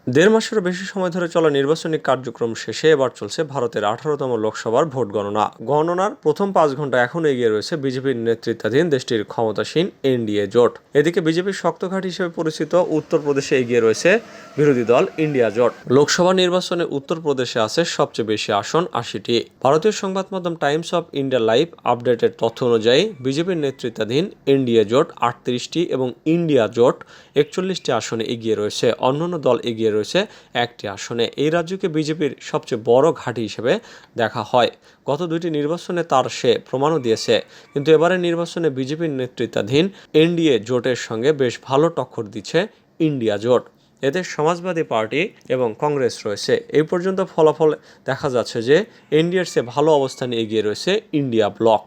দেড় মাসেরও বেশি সময় ধরে চলা নির্বাচনী কার্যক্রম শেষে এবার চলছে ভারতের 18তম লোকসভার ভোট গণনার প্রথম 5 ঘন্টা এখনও এগিয়ে রয়েছে বিজেপির নেতৃত্বাধীন দেশটির ক্ষমতাসীন এনডিএ জোট। এদিকে বিজেপির শক্ত ঘাঁটি হিসেবে পরিচিত উত্তরপ্রদেশে এগিয়ে রয়েছে বিরোধী দল ইন্ডিয়া জোট। লোকসভা নির্বাচনে উত্তরপ্রদেশে আছে সবচেয়ে বেশি আসন 80টি। ভারতীয় সংবাদ মাধ্যম টাইমস অফ ইন্ডিয়া লাইভ আপডেটের তথ্য অনুযায়ী বিজেপির নেতৃত্বাধীন এনডিএ জোট 38টি এবং ইন্ডিয়া জোট 41টি আসনে এগিয়ে রয়েছে। অন্যান্য দল এগিয়ে রয়েছে 1টি আসনে। এই রাজ্যকে বিজেপির সবচেয়ে বড় ঘাঁটি হিসেবে দেখা হয়। গত 2টি নির্বাচনে তার সে প্রমাণও দিয়েছে। কিন্তু এবারের নির্বাচনে বিজেপির নেতৃত্বাধীন এনডিএ জোটের সঙ্গে বেশ ভালো টক্কর দিচ্ছে ইন্ডিয়া জোট। এতে সমাজবাদী পার্টি এবং কংগ্রেস রয়েছে। এই পর্যন্ত ফলাফল দেখা যাচ্ছে যে এনডিএর চেয়ে ভালো অবস্থানে এগিয়ে রয়েছে ইন্ডিয়া ব্লক।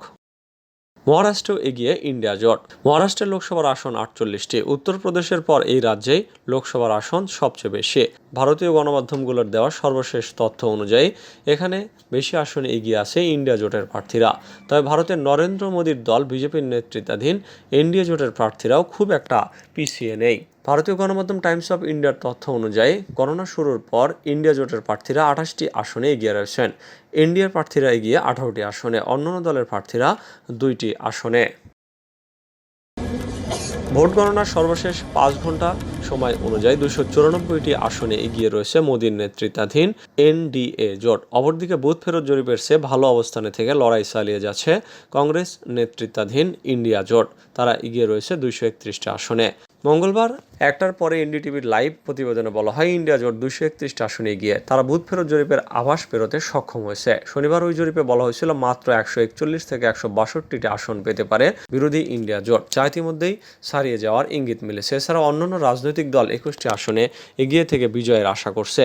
মহারাষ্ট্র এগিয়ে ইন্ডিয়া জোট। মহারাষ্ট্রের লোকসভার আসন 48টি। উত্তরপ্রদেশের পর এই রাজ্যেই লোকসভার আসন সবচেয়ে বেশি। ভারতীয় গণমাধ্যমগুলোর দেওয়া সর্বশেষ তথ্য অনুযায়ী এখানে বেশি আসনে এগিয়ে আছে ইন্ডিয়া জোটের প্রার্থীরা। তবে ভারতের নরেন্দ্র মোদীর দল বিজেপির নেতৃত্বাধীন এনডিএ জোটের প্রার্থীরাও খুব একটা পিছিয়ে নেই। ভারতীয় গণমাধ্যম টাইমস অফ ইন্ডিয়ার তথ্য অনুযায়ী গণনা শুরুর পর ইন্ডিয়া জোটের প্রার্থীরা 28টি আসনে এগিয়ে রয়েছেন। এনডিএর প্রার্থীরা এগিয়ে 18টি আসনে, অন্যান্য দলের প্রার্থীরা 2টি আসনে। ভোট গণনার সর্বশেষ 5 ঘন্টা সময় অনুযায়ী 294টি আসনে এগিয়ে রয়েছে মোদীর নেতৃত্বাধীন এনডিএ জোট। অপরদিকে বুথ ফেরত জরিপের চেয়ে ভালো অবস্থানে থেকে লড়াই চালিয়ে যাচ্ছে কংগ্রেস নেতৃত্বাধীন ইন্ডিয়া জোট। তারা এগিয়ে রয়েছে 231টি আসনে। মঙ্গলবার 1টার পরে এনডিটিভির লাইভ প্রতিবেদনে বলা হয় ইন্ডিয়া জোট 231টি আসনে এগিয়ে। তারা বুথ ফেরত জরিপের আভাস পেরোতে সক্ষম হয়েছে। শনিবার ওই জরিপে বলা হয়েছিল মাত্র 141 থেকে 162টি আসন পেতে পারে বিরোধী ইন্ডিয়া জোট, যা ইতিমধ্যেই ছাড়িয়ে যাওয়ার ইঙ্গিত মিলেছে। এছাড়া অন্যান্য রাজনৈতিক দল 21টি আসনে এগিয়ে থেকে বিজয়ের আশা করছে।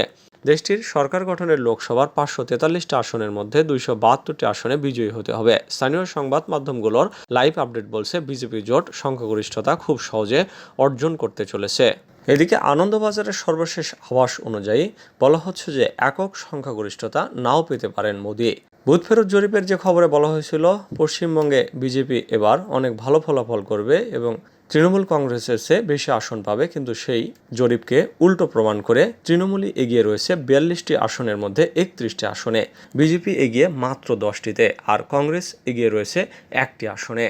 দেশটির সরকার গঠনের লোকসভার 543টি আসনের মধ্যে 272টি আসনে বিজয়ী হতে হবে। স্থানীয় সংবাদ মাধ্যমগুলোর লাইভ আপডেট বলছে বিজেপি জোট সংখ্যাগরিষ্ঠতা খুব সহজে অর্জন করতে চলেছে। এদিকে আনন্দবাজারের সর্বশেষ আভাস অনুযায়ী বলা হচ্ছে যে একক সংখ্যাগরিষ্ঠতা নাও পেতে পারেন মোদি। বুথ ফেরত জরিপের যে খবরে বলা হয়েছিল পশ্চিমবঙ্গে বিজেপি এবার অনেক ভালো ফলাফল করবে এবং তৃণমূল কংগ্রেসের চেয়ে বেশি আসন পাবে, কিন্তু সেই জরিপকে উল্টো প্রমাণ করে তৃণমূলই এগিয়ে রয়েছে 42টি আসনের মধ্যে 31টি আসনে। বিজেপি এগিয়ে মাত্র 10টিতে, আর কংগ্রেস এগিয়ে রয়েছে 1টি আসনে।